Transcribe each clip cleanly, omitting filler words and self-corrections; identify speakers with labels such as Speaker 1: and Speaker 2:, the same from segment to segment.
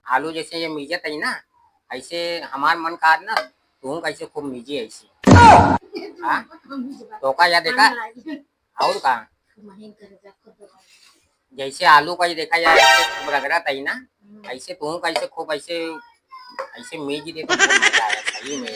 Speaker 1: आलू जैसे ये मीजत है ना, ऐसे हमार मन का ना तू कैसे खूब मीजी ऐसे। हाँ तो का या देखा और का जैसे आलू का ही देखा जाए ऐसे खूब रगड़ा था ना, ऐसे तू कैसे खूब ऐसे ऐसे मीज दे तो बहुत मजा आया सही में।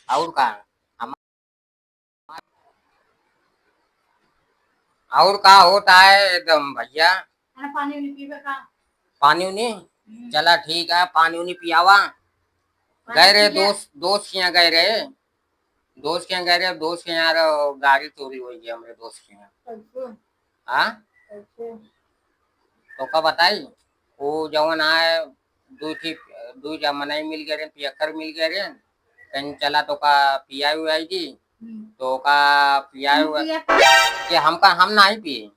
Speaker 1: और का और का होता है एकदम भैया। पानी उनी पीवे का? पानी उनी चला ठीक है, पानी उनी पियावा। गए रहे दोस्त के यहाँ गए रहे, दोस्त के यहाँ गए रहे, दोस्त के यहाँ गाड़ी चोरी हो गई हमारे दोस्त के यहाँ। हाँ तो का बताई वो जवन आए दू जमनाई मिल गए पियक्कर मिल गए रे, कहीं चला तो का पिया हुआ आई थी तो का पिया हुआ कि हम ना ही पिए।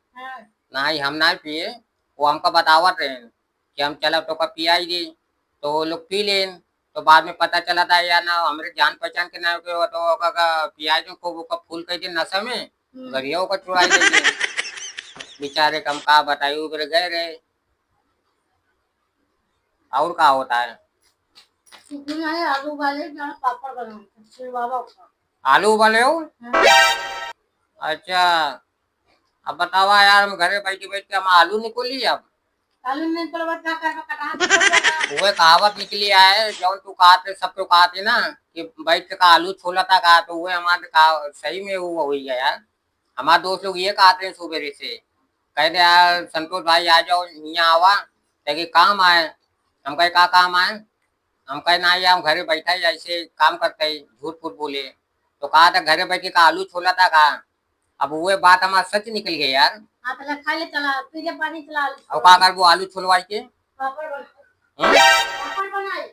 Speaker 1: नहीं हम ना पिए, वो हमका बतावत रहे कि हम चला तो का पिया ही दी तो वो लोग पी लेन। तो बाद में पता चला था या ना हमारे जान पहचान के ना के तो का पिया को वो का फूल कह दे नशा में गरिया का चुराई दे बेचारे कम का बताई उधर गए रहे। और का होता है आलू वाले पापड़ बनाओ, आलू वाले हो? अच्छा अब बतावा यार, हम घरे बैठे बैठ के हम आलू निकोली अब आलू निकलवा क्या करवा वो कहावत निकली है जौन तू कहते सब तो कहते ना कि बैठ के का आलू छोला था कहा तो वो हमारे सही में वो हुई है यार। हमारे दोस्त लोग ये कहते हैं सुबह से कहते यार संतोष भाई आ जाओ यहाँ आवा ताकि काम आए। हम कहे का काम आए, हम कहे ना हम घरे बैठा ही ऐसे काम करते ही झूठ फूट बोले तो कहा था घरे बैठ के का आलू छोला था कहा। अब वो बात हमारा सच निकल गई यार। हाँ पहले खा ले चला पीले पानी चला और का कर वो आलू छोलवाई के पापड़ बनाए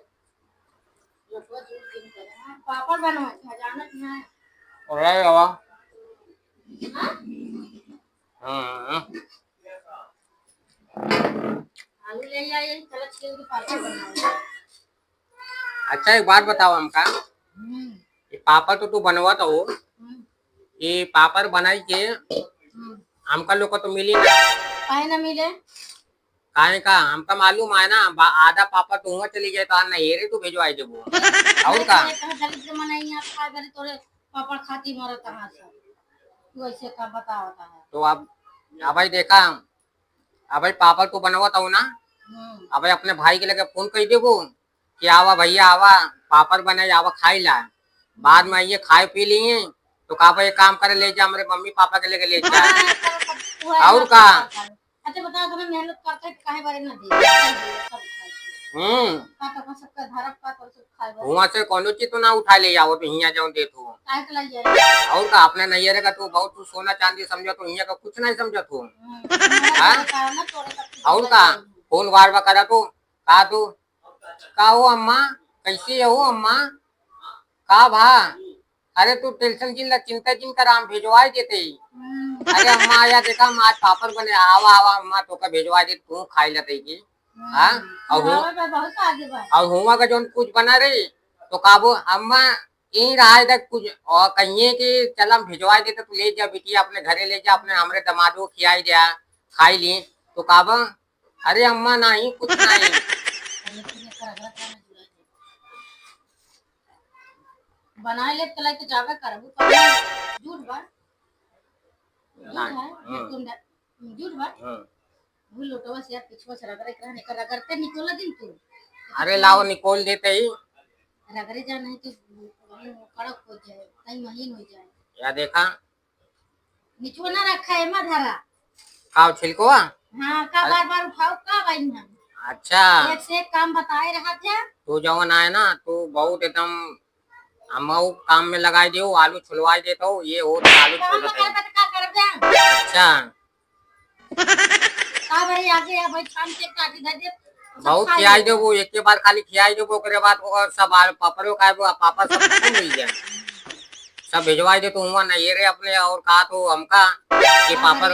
Speaker 1: पापड़ बनवाए जानत ना अरे बाबा। आलू ले आए चलो छील के पापड़ बनाओ। अच्छा एक बात बताओ हमका, ये पापड़ तो तू बनवा तो हो, ये पापड़ बनाई के हमका लोग को तो मिली ना काहे ना मिले काहे का हमका मालूम है ना आधा पापड़ तो हुआ चली जाए तो नहीं रे तू भेजवाई देबो और का तोरे पापड़ खाती मरत कहां से तू ऐसे का बतावता है तो अब भाई देखा अब भाई पापड़ तो बनवाता हूँ ना अब अपने भाई के लगे फोन कर देबो कि आवा भैया आवा पापड़ बनाए आवा खाई ला। बाद में ये खाए पी लिए तो का भाई काम करे ले जा हमारे मम्मी पापा के लेके ले जा और का। अच्छा बताओ तुम्हें मेहनत करते काहे बारे ना दे वहाँ से कोनो चीज तो ना उठा ले जाओ तो हिया जाओ दे तू और का अपने नहीं रहेगा तो बहुत तू सोना चांदी समझो तो हिया का कुछ नहीं समझो तू और का फोन बार बार करा तू का हो अम्मा कैसी हो अम्मा का भा अरे तू टेंशन जिन चिंता जिन कर हम भेजवा देते ही। अरे अम्मा आया देखा हम आज पापड़ बने आवा आवा अम्मा तो का भेजवा दे तू खाई लेते की। हाँ और हुआ का जो कुछ बना रही तो काबू अम्मा यही रहा है कुछ और कहिए कि चल हम भिजवा देते तू ले जा बिटिया अपने घरे ले जा अपने हमारे दमादो खिलाई दिया खाई ली तो काबा अरे अम्मा नहीं कुछ नहीं बना ले तलाई तो जावे करबू झूठ बात झूठ बात वो लोटवा से पिछवा से रगड़े रहने का रगड़ते निकोल दिन तू अरे लाओ निकोल देते ही रगड़े जा नहीं तो कड़क हो जाए कहीं महीन हो जाए या देखा निचो ना रखा है मा धरा खाओ छिलकोवा हाँ का बार बार उठाओ का भाई ना। अच्छा एक से एक काम बताए रहा था तू जवन आए ना तू बहुत एकदम हम काम में लगाई दे आलू छुलवा देता हूँ ये हो आलू अच्छा भाई आगे भाई शाम से काटी दे बहुत खियाई दे वो एक के बाद खाली खियाई दे वो बाद सब पापड़ों का पापा सब मिल जाए सब भिजवाई दे तो हुआ नहीं रे अपने और कहा तो हमका कि पापड़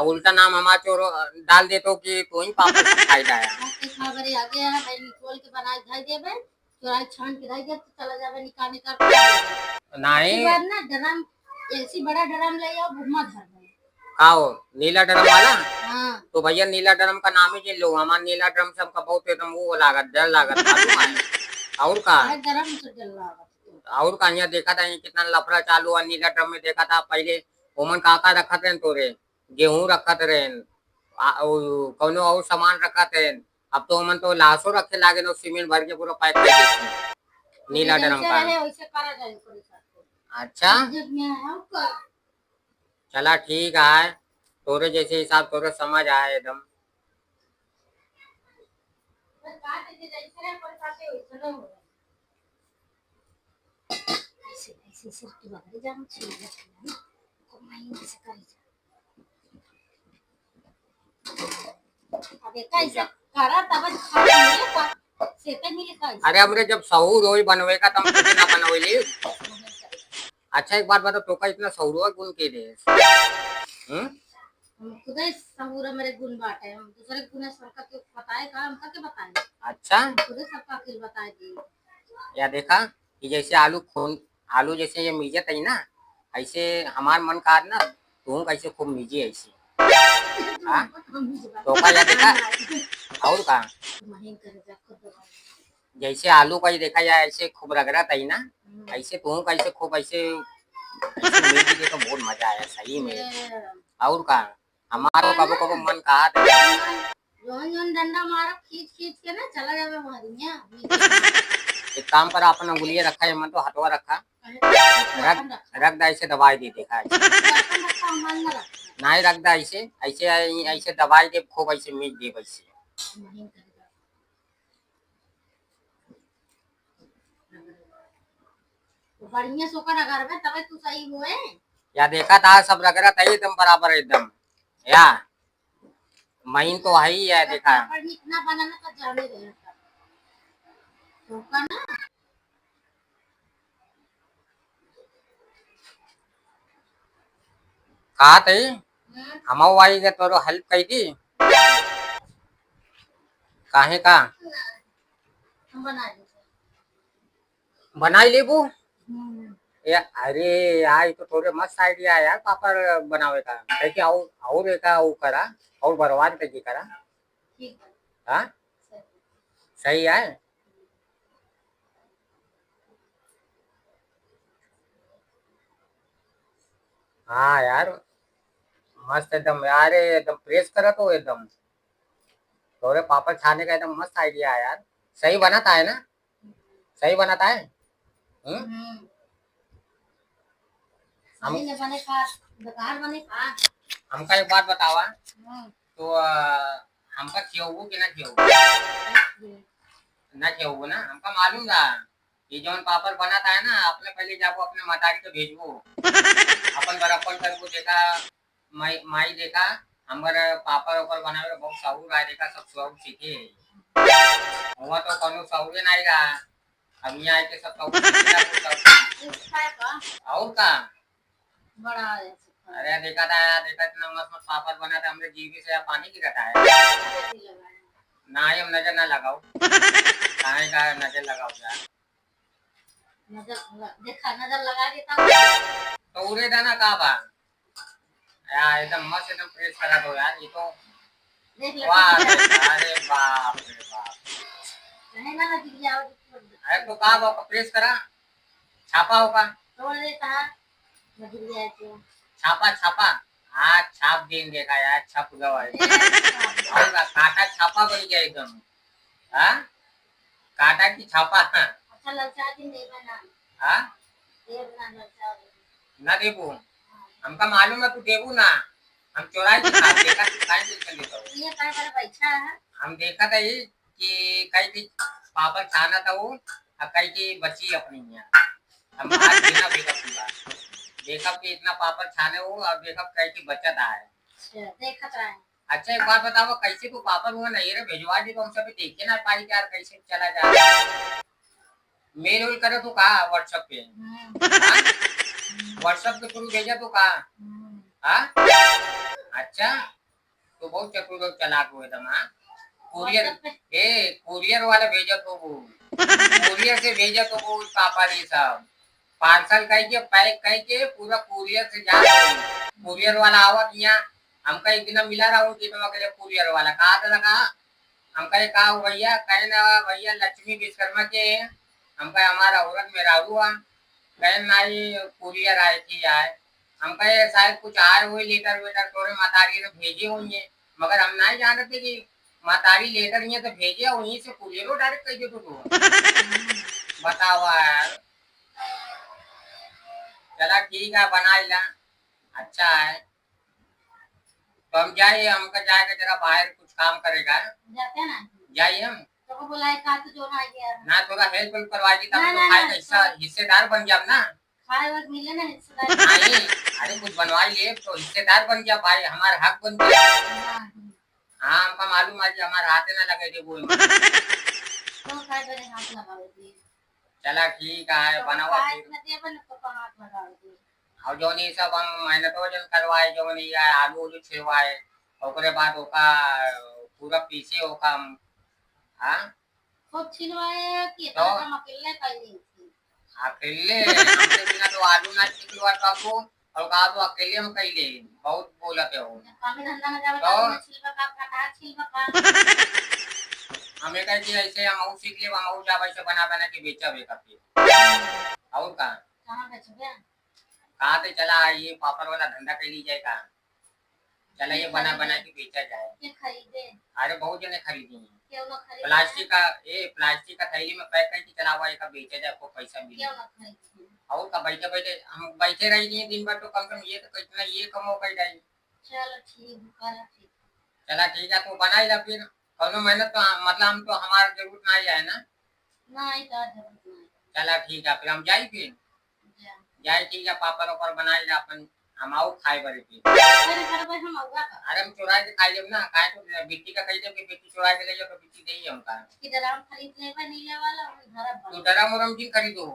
Speaker 1: उल्टा नाम हमारा चोर डाल दे तो कि तो ही पापड़ फायदा है आगे है भाई निकोल के बनाए धाई देबे चोराई छान के धाई दे तो चला जावे निकालने का नहीं बाद ना ड्रम ऐसी बड़ा ड्रम ले आओ घुमा धर आओ नीला ड्रम वाला
Speaker 2: हाँ।
Speaker 1: तो भैया नीला ड्रम का नाम ही ले लो, हमारा नीला ड्रम से हमका बहुत एकदम वो लागत डर लागत मालूम है। और का
Speaker 2: गरम से डर लागत।
Speaker 1: और का यहाँ देखा था कितना लफड़ा चालू हुआ नीला ड्रम में, देखा था पहले ओमन काका रखत रहे तोरे गेहूं रखत रहे कौनो और सामान रखत रहे। अब तो ओमन तो लाशो रखे लागे नो सीमेंट भर के पूरा पैक कर देते नीला ड्रम का। अच्छा चला ठीक है, तोरे जैसे हिसाब तोरे समझ आए एकदम। अरे हमरे जब सहूर होई बनवे का तब खुद ना बनवेली। अच्छा एक बात बता, तोका इतना सहूर गुण के दे
Speaker 2: खुदा सहूर मेरे गुण बाटे, हम दूसरे गुण सबका के बताए का, हमका के बताए।
Speaker 1: अच्छा
Speaker 2: खुद सबका के बताए दी।
Speaker 1: या देखा कि जैसे आलू जैसे ये मीजत है ना, ऐसे हमार मन का ना तू कैसे खूब मीजी ऐसे तो का या देखा और का जैसे आलू का ही देखा या ऐसे खूब रगड़त है ना, ऐसे तू कैसे खूब ऐसे मीजी दे तो बहुत मजा आया सही में। और का हमारो कबो कबो मन कहा
Speaker 2: जोन डंडा मारो खींच खींच के ना चला जावे मारिया।
Speaker 1: एक काम करा, अपना उंगलियां रखा है मन तो हथवा रखा रख दा ऐसे दवाई दे देखा नहीं रख दा ऐसे ऐसे ऐसे दवाई दे खूब ऐसे मीच दे वैसे।
Speaker 2: बढ़िया सोकर अगर में तबे तू सही हुए।
Speaker 1: या देखा था सब रगड़ा था एकदम बराबर एकदम या महीन तो है ही है देखा
Speaker 2: इतना बनाना तो जाने रहे तो का ना
Speaker 1: कहा थे हम आई के तोरो हेल्प कही थी काहे का
Speaker 2: हम
Speaker 1: बनाई लेबू या अरे यार तो थोड़े मस्त आइडिया है यार पापड़ बनावे का कैसे और एक वो करा और बर्बाद कैसे करा हाँ सही है। हाँ यार मस्त एकदम यार एकदम प्रेस करा तो एकदम थोड़े पापड़ छाने का एकदम मस्त आइडिया है यार। सही बनाता है ना, सही बनाता है। हमका एक बात बतावा तो हमका खियोगू कि ना खियोगू ना खियोगू ना हमका मालूम था ये जौन पापड़ बनाता है ना अपने पहले जाबो अपने मातारी को भेजबो अपन बराबर करबो देखा माई देखा हमारे पापड़ ऊपर बनावे बहुत साहूर आए देखा सब साहूर सीखे हुआ तो कोनो साहूर नहीं रहा अब यहाँ आके सब साहूर और का
Speaker 2: बड़ा
Speaker 1: अरे देखा था देखा इतना मस्त मस्त पापड़ बना था हमने जीवी से पानी की रखा है ना ही हम नजर ना लगाओ कहाँ का नजर लगाओ यार
Speaker 2: नजर देखा नजर लगा देता
Speaker 1: तो उरे दाना कहाँ बा यार एकदम मस्त एकदम प्रेस करा दो यार ये तो वाह अरे बाप रे बाप अरे तो कहाँ बा प्रेस करा छापा होगा
Speaker 2: तोड़ देता
Speaker 1: छापा छापा हाँ छाप दिन देखा यार छप गवा और काटा छापा बन गया एकदम हाँ काटा की छापा
Speaker 2: अच्छा ललचा दिन दे बना
Speaker 1: हाँ
Speaker 2: देव ना ललचा
Speaker 1: ना देबू हमका मालूम है तू देबू ना हम चोराई के खा देखा तू काहे के चले तो
Speaker 2: ये काय बड़ा बैठा है हम
Speaker 1: देखा था ये कि कई की पापा खाना था वो अब कई की बची अपनी यहाँ हम आज बिना बेगा पूरा देखा कि इतना पापड़ छाने हो और देखा कई की बचत आए
Speaker 2: देखत रहे।
Speaker 1: अच्छा एक बात बताओ कैसे तू पापड़ हुआ नहीं रे भेजवा दी तो हम सभी देखे ना पाई यार कैसे चला जा मेल उल करे तो कहा व्हाट्सएप पे व्हाट्सएप के थ्रू भेजा तो कहा हाँ अच्छा तो बहुत चतुर चलाक हो एकदम हाँ कुरियर वाला भेजा तो वो कुरियर से भेजा तो वो पापड़ ये सब पार्सल कह के पैक कह के पूरा कुरियर से जा कुरियर वाला आवत यहाँ हमका एक दिन मिला रहा हूँ कि तुम अकेले कुरियर वाला कहा था लगा। हमका ये कहा भैया कहे ना भैया लक्ष्मी विश्वकर्मा के हमका हमारा औरत में हुआ कहे ना ये कुरियर आए थी आए। हमका ये शायद कुछ आए हुए लेटर वेटर थोड़े मातारी ने भेजे हुई है मगर हम नहीं जानते कि मातारी लेटर ये तो भेजे वहीं से कुरियर डायरेक्ट कह दे तो बताओ यार। चला ठीक है बना ला अच्छा है तो हम जाइए हमका जाएगा जरा बाहर कुछ काम करेगा
Speaker 2: जाते हैं ना
Speaker 1: जाइए हम
Speaker 2: तो बोला है का तो जो ना गया
Speaker 1: ना थोड़ा हेल्प वेल्प करवाएगी तब
Speaker 2: ना,
Speaker 1: तो
Speaker 2: ना,
Speaker 1: खाएगा
Speaker 2: ना,
Speaker 1: हिस्सा हिस्सेदार बन गया ना
Speaker 2: खाए वक्त मिले ना हिस्सेदार
Speaker 1: नहीं अरे कुछ बनवाई ले तो हिस्सेदार बन गया भाई हमारा हक बन गया। हाँ हमका मालूम है कि हमारे हाथे ना लगे थे वो
Speaker 2: तो खाए बने हाथ लगावे दी
Speaker 1: चला ठीक है बनावा
Speaker 2: खाए
Speaker 1: फिर
Speaker 2: न दे बने तो हाथ लगावे दी
Speaker 1: और जो नहीं सब हम मेहनत वजन करवाए जो नहीं है आलू उलू छिलवाए ओकरे बाद ओका पूरा पीछे ओका हाँ
Speaker 2: खूब छिलवाए कि
Speaker 1: तो
Speaker 2: हम अकेले कर ली
Speaker 1: अकेले हमसे बिना तो आलू ना छिलवा पाबो और कहा तो अकेले हम कही ले बहुत बोलत है वो
Speaker 2: काम धंधा में जावे
Speaker 1: तो
Speaker 2: तो छिलवा का काटा छिलवा का
Speaker 1: हमें कहे कि ऐसे हम सीख ले हम जा वैसे बना बना के बेचा बेका फिर और कहा
Speaker 2: कहां बेच गया
Speaker 1: कहा से चला ये पापड़ वाला धंधा कर ली जाए कहा चला ये बना बना के बेचा जाए
Speaker 2: ये खरीदे
Speaker 1: अरे बहुत जने खरीदी है
Speaker 2: क्यों ना खरीदे
Speaker 1: प्लास्टिक का थैली में पैक करके चला हुआ एक बेचा जाए आपको पैसा मिले
Speaker 2: क्यों ना खरीदे
Speaker 1: और का बैठे बैठे हम बैठे रह गए दिन भर तो कम से कम ये तो कितना ये कमो कर जाए
Speaker 2: चलो ठीक करा ठीक
Speaker 1: चला ठीक है तो बना ही ला फिर कौनो मेहनत तो मतलब हम तो हमारा जरूरत ना ही है ना
Speaker 2: नहीं का जरूरत नहीं
Speaker 1: चला ठीक है फिर हम जाए फिर
Speaker 2: जा
Speaker 1: जाए ठीक है पापड़ वापड़ बनाए ला अपन हम आओ खाए बड़े फिर
Speaker 2: अरे घर पे हम आऊंगा का
Speaker 1: अरे हम चुरा के खाई जब ना खाए तो बिट्टी का कही जब कि बिट्टी चुरा के ले जाओ तो बिट्टी दे हमका
Speaker 2: कि डराम खरीद ले बा नीले वाला हम घर
Speaker 1: तो
Speaker 2: पर
Speaker 1: डरा मोरम जिन खरीदो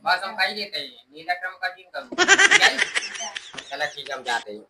Speaker 1: बस हम खाई देते हैं नीला ड्रम का जिन करो चला ठीक है हम जाते हैं